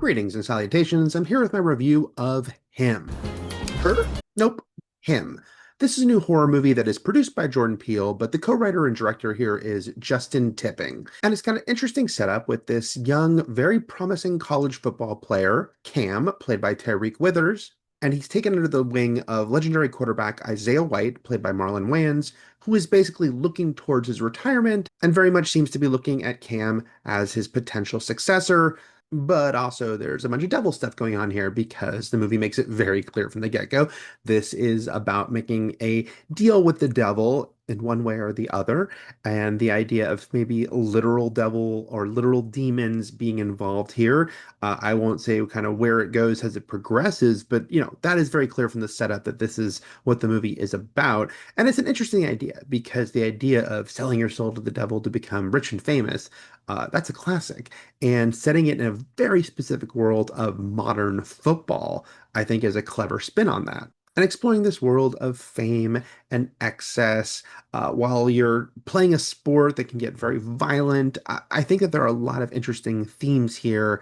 Greetings and salutations. I'm here with my review of Him. Her? Nope. Him. This is a new horror movie that is produced by Jordan Peele, but the co-writer and director here is Justin Tipping. And it's got an interesting setup with this young, very promising college football player, Cam, played by Tyreek Withers, and he's taken under the wing of legendary quarterback Isaiah White, played by Marlon Wayans, who is basically looking towards his retirement and very much seems to be looking at Cam as his potential successor. But also, there's a bunch of devil stuff going on here because the movie makes it very clear from the get-go. This is about making a deal with the devil in one way or the other, and the idea of maybe literal devil or literal demons being involved here. I won't say kind of where it goes as it progresses, but that is very clear from the setup that this is what the movie is about. And it's an interesting idea because the idea of selling your soul to the devil to become rich and famous, that's a classic. And setting it in a very specific world of modern football, I think is a clever spin on that. And exploring this world of fame and excess while you're playing a sport that can get very violent. I think that there are a lot of interesting themes here,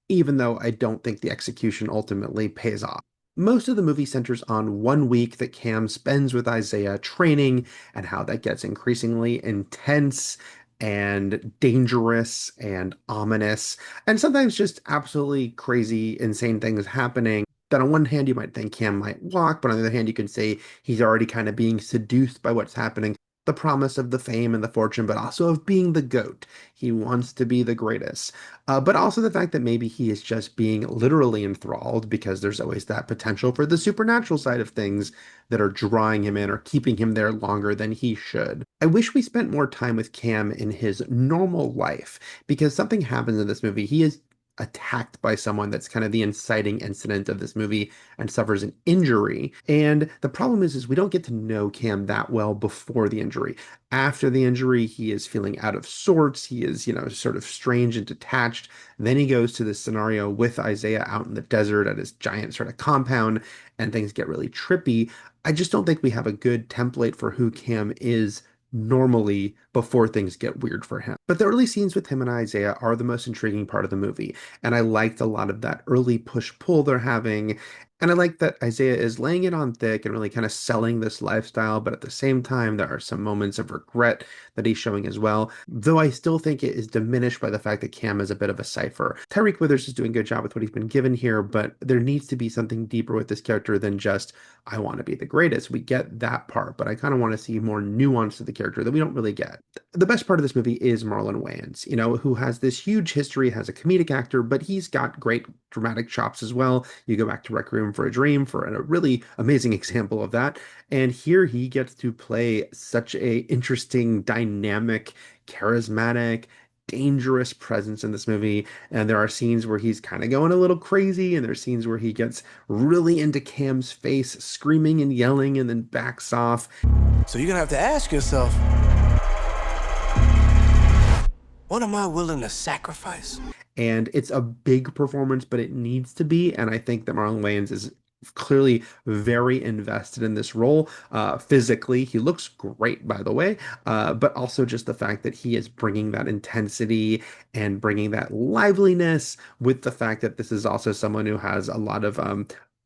even though I don't think the execution ultimately pays off. Most of the movie centers on one week that Cam spends with Isaiah training and how that gets increasingly intense and dangerous and ominous, and sometimes just absolutely crazy, insane things happening. That on one hand you might think Cam might walk, but on the other hand you can say he's already kind of being seduced by what's happening. The promise of the fame and the fortune, but also of being the GOAT. He wants to be the greatest. But also the fact that maybe he is just being literally enthralled because there's always that potential for the supernatural side of things that are drawing him in or keeping him there longer than he should. I wish we spent more time with Cam in his normal life because something happens in this movie. He is attacked by someone that's kind of the inciting incident of this movie and suffers an injury. And the problem is we don't get to know Cam that well before the injury. After the injury, he is feeling out of sorts. He is, sort of strange and detached. Then he goes to this scenario with Isaiah out in the desert at his giant sort of compound, and things get really trippy. I just don't think we have a good template for who Cam is normally before things get weird for him. But the early scenes with him and Isaiah are the most intriguing part of the movie. And I liked a lot of that early push-pull they're having. And I like that Isaiah is laying it on thick and really kind of selling this lifestyle, but at the same time, there are some moments of regret that he's showing as well. Though I still think it is diminished by the fact that Cam is a bit of a cipher. Tyreek Withers is doing a good job with what he's been given here, but there needs to be something deeper with this character than just, I want to be the greatest. We get that part, but I kind of want to see more nuance to the character that we don't really get. The best part of this movie is Marlon Wayans, who has this huge history as a comedic actor, but he's got great dramatic chops as well. You go back to Requiem for a Dream for a really amazing example of that. And here he gets to play such a interesting, dynamic, charismatic, dangerous presence in this movie. And there are scenes where he's kind of going a little crazy, and there's scenes where he gets really into Cam's face, screaming and yelling, and then backs off. So you're gonna have to ask yourself, what am I willing to sacrifice? And it's a big performance, but it needs to be. And I think that Marlon Wayans is clearly very invested in this role. Physically, he looks great, by the way, but also just the fact that he is bringing that intensity and bringing that liveliness with the fact that this is also someone who has a lot of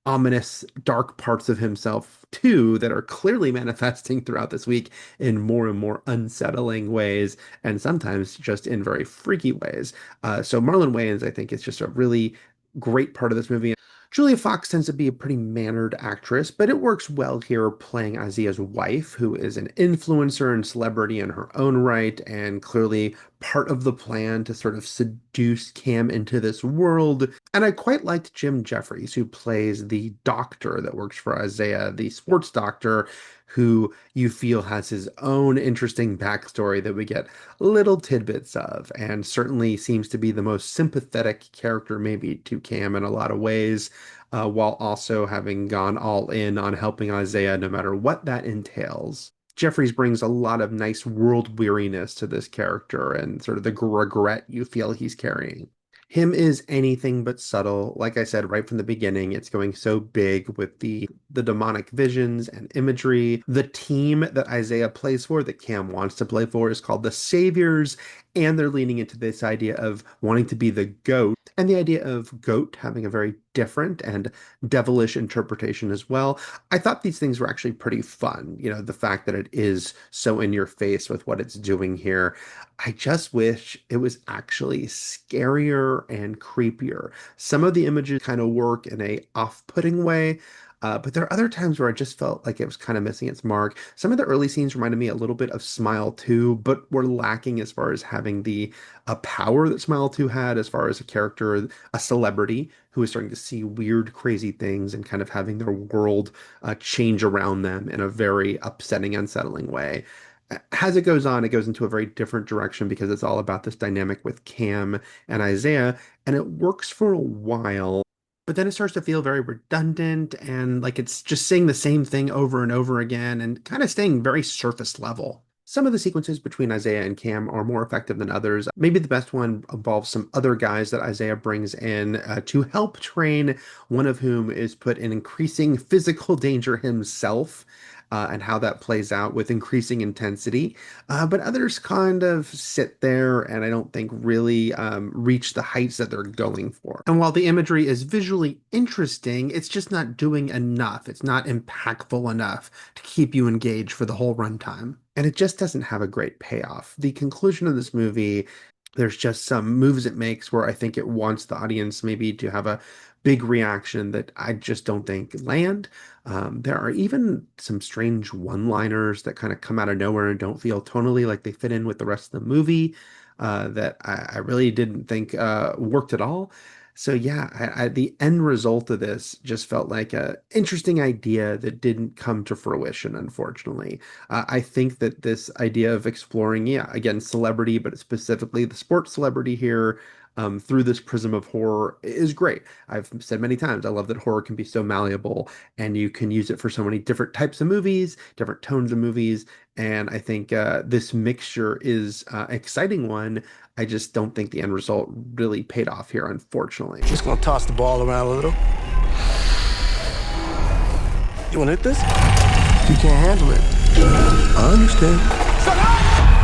ominous, dark parts of himself too that are clearly manifesting throughout this week in more and more unsettling ways, and sometimes just in very freaky ways. So Marlon Wayans, I think, is just a really great part of this movie. Julia Fox tends to be a pretty mannered actress, but it works well here playing Isaiah's wife, who is an influencer and celebrity in her own right, and clearly part of the plan to sort of seduce Cam into this world. And I quite liked Jim Jeffries, who plays the doctor that works for Isaiah, the sports doctor, who you feel has his own interesting backstory that we get little tidbits of, and certainly seems to be the most sympathetic character maybe to Cam in a lot of ways, while also having gone all in on helping Isaiah no matter what that entails. Jeffries brings a lot of nice world weariness to this character and sort of the regret you feel he's carrying. Him is anything but subtle. Like I said right from the beginning, it's going so big with the demonic visions and imagery. The team that Isaiah plays for, that Cam wants to play for, is called the Saviors, And they're leaning into this idea of wanting to be the goat and the idea of goat having a very different and devilish interpretation as well. I thought these things were actually pretty fun. The fact that it is so in your face with what it's doing here. I just wish it was actually scarier and creepier. Some of the images kind of work in a off-putting way. But there are other times where I just felt like it was kind of missing its mark. Some of the early scenes reminded me a little bit of Smile 2, but were lacking as far as having the power that Smile 2 had, as far as a character, a celebrity who is starting to see weird, crazy things and kind of having their world change around them in a very upsetting, unsettling way. As it goes on, it goes into a very different direction because it's all about this dynamic with Cam and Isaiah, and it works for a while. But then it starts to feel very redundant and like it's just saying the same thing over and over again and kind of staying very surface level. Some of the sequences between Isaiah and Cam are more effective than others. Maybe the best one involves some other guys that Isaiah brings in to help train, one of whom is put in increasing physical danger himself. And how that plays out with increasing intensity. But others kind of sit there and I don't think really reach the heights that they're going for. And while the imagery is visually interesting, it's just not doing enough. It's not impactful enough to keep you engaged for the whole runtime. And it just doesn't have a great payoff. The conclusion of this movie, there's just some moves it makes where I think it wants the audience maybe to have a big reaction that I just don't think land. There are even some strange one-liners that kind of come out of nowhere and don't feel tonally like they fit in with the rest of the movie that I really didn't think worked at all. So yeah, the end result of this just felt like a interesting idea that didn't come to fruition, unfortunately. I think that this idea of exploring, yeah, again, celebrity, but specifically the sports celebrity here, through this prism of horror is great. I've said many times, I love that horror can be so malleable and you can use it for so many different types of movies, different tones of movies. And I think this mixture is exciting one. I just don't think the end result really paid off here, unfortunately. Just gonna toss the ball around a little. You wanna hit this? You can't handle it. I understand.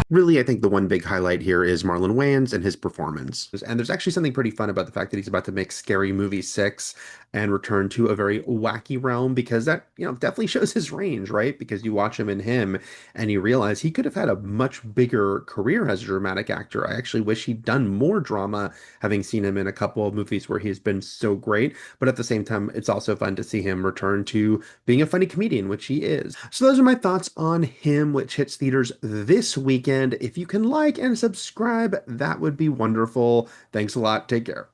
Really, I think the one big highlight here is Marlon Wayans and his performance. And there's actually something pretty fun about the fact that he's about to make Scary Movie 6 and return to a very wacky realm because that, definitely shows his range, right? Because you watch him and you realize he could have had a much bigger career as a dramatic actor. I actually wish he'd done more drama, having seen him in a couple of movies where he's been so great. But at the same time, it's also fun to see him return to being a funny comedian, which he is. So those are my thoughts on him, which hits theaters this weekend. If you can like and subscribe, that would be wonderful. Thanks a lot. Take care.